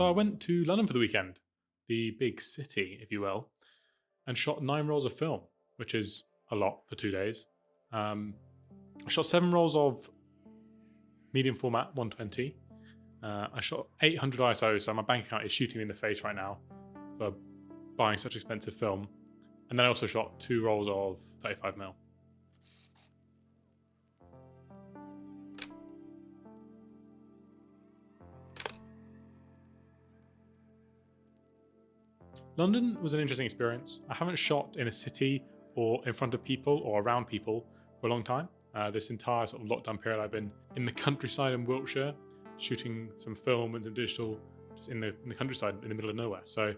So I went to London for the weekend, the big city, if you will, and shot 9 rolls of film, which is a lot for 2 days. Um, I shot 7 rolls of medium format 120. I shot 800 ISO, so my bank account is shooting me in the face right now for buying such expensive film. And then I also shot 2 rolls of 35mm. London was an interesting experience. I haven't shot in a city or in front of people or around people for a long time. This entire sort of lockdown period, I've been in the countryside in Wiltshire, shooting some film and some digital, just in the countryside in the middle of nowhere. So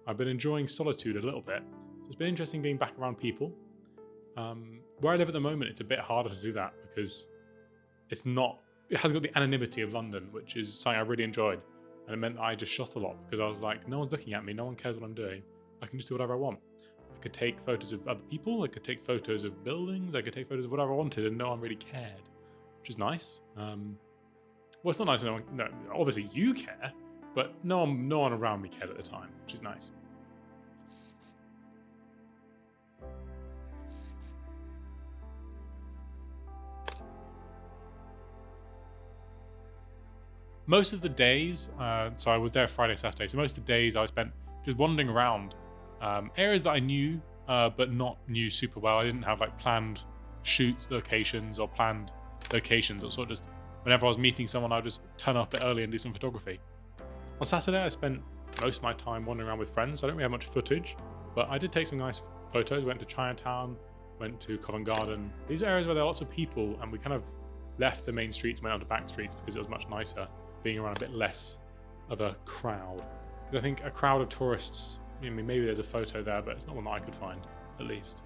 I've been enjoying solitude a little bit. So it's been interesting being back around people. Where I live at the moment, it's a bit harder to do that because it hasn't got the anonymity of London, which is something I really enjoyed. And it meant that I just shot a lot because I was like, no one's looking at me, no one cares what I'm doing. I can just do whatever I want. I could take photos of other people, I could take photos of buildings, I could take photos of whatever I wanted, and no one really cared, which is nice. Well, it's not nice. No, obviously you care, but no one around me cared at the time, which is nice. Most of the days, so I was there Friday, Saturday, so most of the days I spent just wandering around areas that I knew, but not knew super well. I didn't have like planned shoot locations or planned locations. It was sort of just whenever I was meeting someone, I would just turn up a bit early and do some photography. On Saturday, I spent most of my time wandering around with friends. So I don't really have much footage, but I did take some nice photos. Went to Chinatown, went to Covent Garden. These are areas where there are lots of people, and we kind of left the main streets and went out to back streets because it was much nicer being around a bit less of a crowd. I think a crowd of tourists, I mean, maybe there's a photo there, but it's not one that I could find, at least.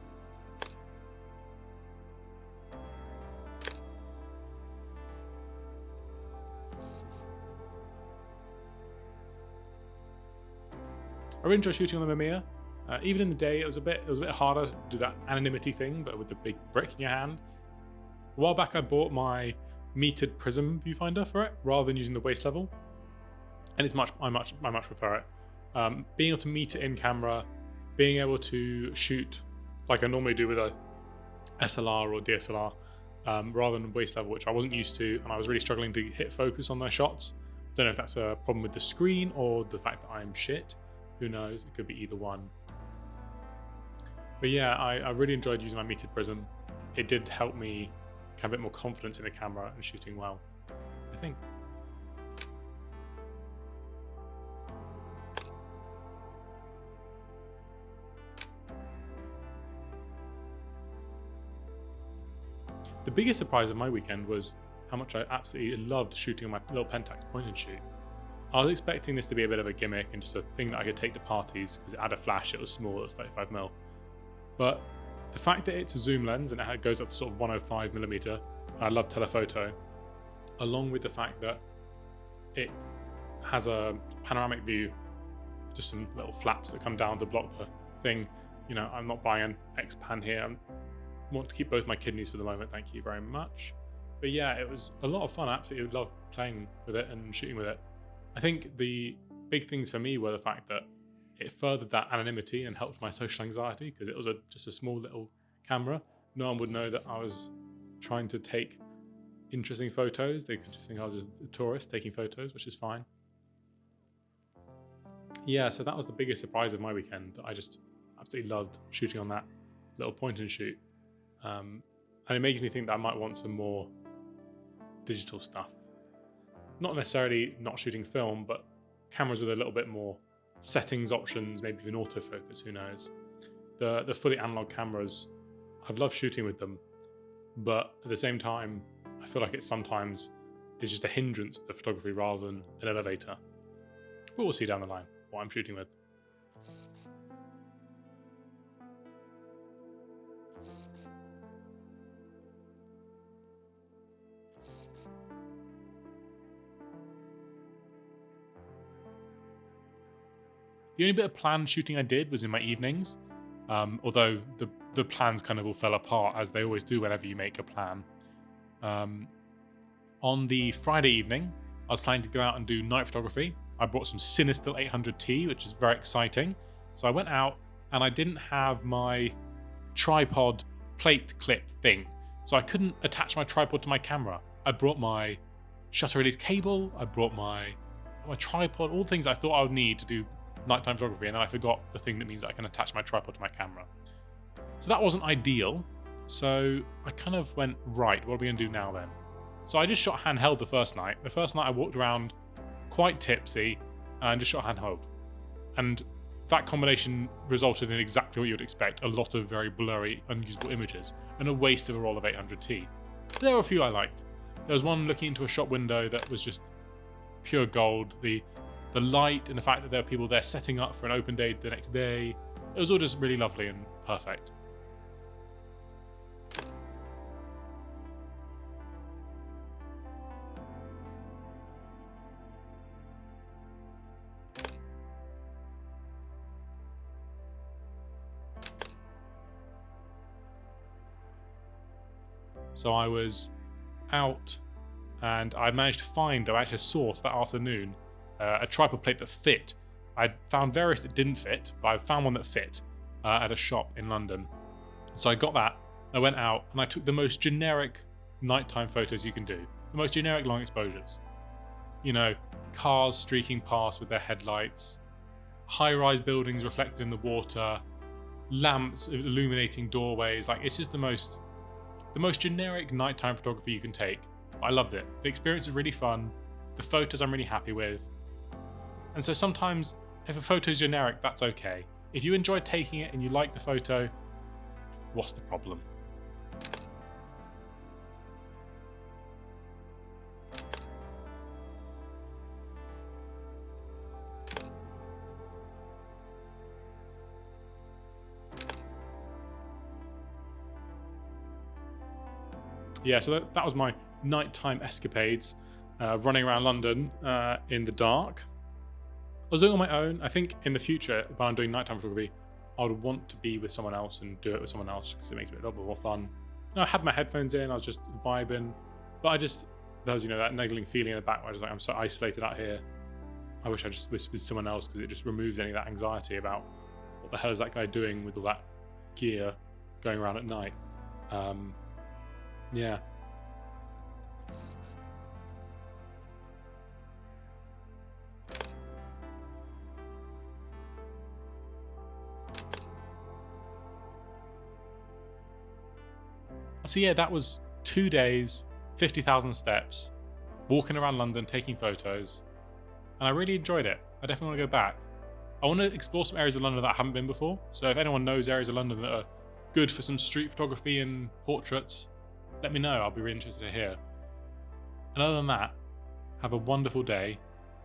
I really enjoy shooting on the Mamiya. Even in the day, it was a bit harder to do that anonymity thing, but with the big brick in your hand. A while back, I bought my metered prism viewfinder for it rather than using the waist level, and I much prefer it. Being able to meet it in camera, being able to shoot like I normally do with a SLR or DSLR, rather than waist level, which I wasn't used to, and I was really struggling to hit focus on those shots. Don't know if that's a problem with the screen or the fact that I'm shit. Who knows? It could be either one. But yeah, I really enjoyed using my metered prism. It did help me have a bit more confidence in the camera and shooting well, I think. The biggest surprise of my weekend was how much I absolutely loved shooting on my little Pentax point and shoot. I was expecting this to be a bit of a gimmick and just a thing that I could take to parties because it had a flash, it was small, it was 35mm. But the fact that it's a zoom lens and it goes up to sort of 105mm, I love telephoto, along with the fact that it has a panoramic view, just some little flaps that come down to block the thing. You know, I'm not buying an X-Pan here. I want to keep both my kidneys for the moment, thank you very much. But yeah, it was a lot of fun. I absolutely loved playing with it and shooting with it. I think the big things for me were the fact that it furthered that anonymity and helped my social anxiety because it was just a small little camera. No one would know that I was trying to take interesting photos. They could just think I was just a tourist taking photos, which is fine. Yeah, so that was the biggest surprise of my weekend. I just absolutely loved shooting on that little point and shoot. And it makes me think that I might want some more digital stuff. Not necessarily not shooting film, but cameras with a little bit more settings options, maybe even autofocus, who knows. The fully analog cameras, I've loved shooting with them, but at the same time, I feel like it sometimes is just a hindrance to the photography rather than an elevator. But we'll see down the line what I'm shooting with. The only bit of planned shooting I did was in my evenings, although the plans kind of all fell apart, as they always do whenever you make a plan. On the Friday evening, I was planning to go out and do night photography, I brought some Cinestill 800T, which is very exciting. So I went out and I didn't have my tripod plate clip thing. So I couldn't attach my tripod to my camera. I brought my shutter release cable, I brought my tripod, all the things I thought I would need to do nighttime photography, and then I forgot the thing that means that I can attach my tripod to my camera. So that wasn't ideal. So I kind of went, right, what are we going to do now then? So I just shot handheld the first night. The first night I walked around quite tipsy and just shot handheld. And that combination resulted in exactly what you'd expect, a lot of very blurry, unusable images, and a waste of a roll of 800T. But there were a few I liked. There was one looking into a shop window that was just pure gold. The light and the fact that there were people there setting up for an open day the next day, it was all just really lovely and perfect. So I was out and I managed to find, I actually sourced that afternoon, a tripod plate that fit. I found various that didn't fit, but I found one that fit at a shop in London. So I got that, I went out and I took the most generic nighttime photos you can do. The most generic long exposures. You know, cars streaking past with their headlights, high-rise buildings reflected in the water, lamps illuminating doorways. Like, it's just the most generic nighttime photography you can take. I loved it. The experience was really fun. The photos I'm really happy with. And so sometimes if a photo is generic, that's okay. If you enjoy taking it and you like the photo, what's the problem? Yeah, so that was my nighttime escapades, running around London in the dark. I was doing it on my own. I think in the future, when I'm doing nighttime photography, I would want to be with someone else and do it with someone else because it makes it a little bit more fun. And I had my headphones in, I was just vibing, but there was, that niggling feeling in the back where I was like, I'm so isolated out here. I wish I just was with someone else because it just removes any of that anxiety about what the hell is that guy doing with all that gear going around at night. Yeah. So yeah, that was 2 days, 50,000 steps, walking around London, taking photos, and I really enjoyed it. I definitely want to go back. I want to explore some areas of London that I haven't been before, so if anyone knows areas of London that are good for some street photography and portraits, let me know. I'll be really interested to hear. And other than that, have a wonderful day.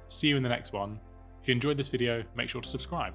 See you in the next one. If you enjoyed this video, make sure to subscribe.